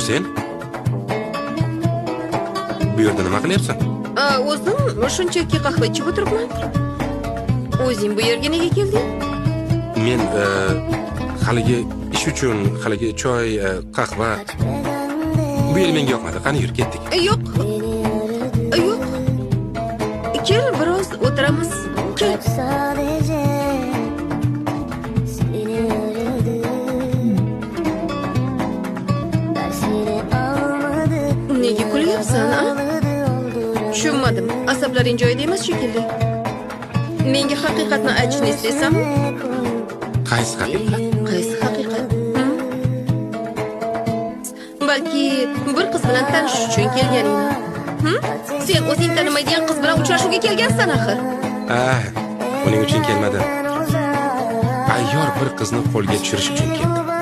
sen? Bu yerda nima qilyapsan? O'zim shunchaki qahva ichib o'tiribman. O'zing bu yerga nega kelding? Men haligi ish uchun, haligi choy, qahva. Bu yer menga yoqmadi. Qani yur, ketdik. Yo'q. Yo'q. Kel, biroz o'tiramiz. Kel. Nega kulyapsan, a? Tushunmadim. Asablaring joyida emas shekilli. Menga haqiqatni aytishni istaysanmi? Qaysi haqiqat? Qaysi haqiqat? Balki bir qiz bilan tanishish uchun kelganingni. Sen o'zing tanimaydigan qiz bilan uchrashuvga kelgansan axir. Uning uchun kelmadim. Ayyor bir qizni qo'lga tushirish uchun keldim.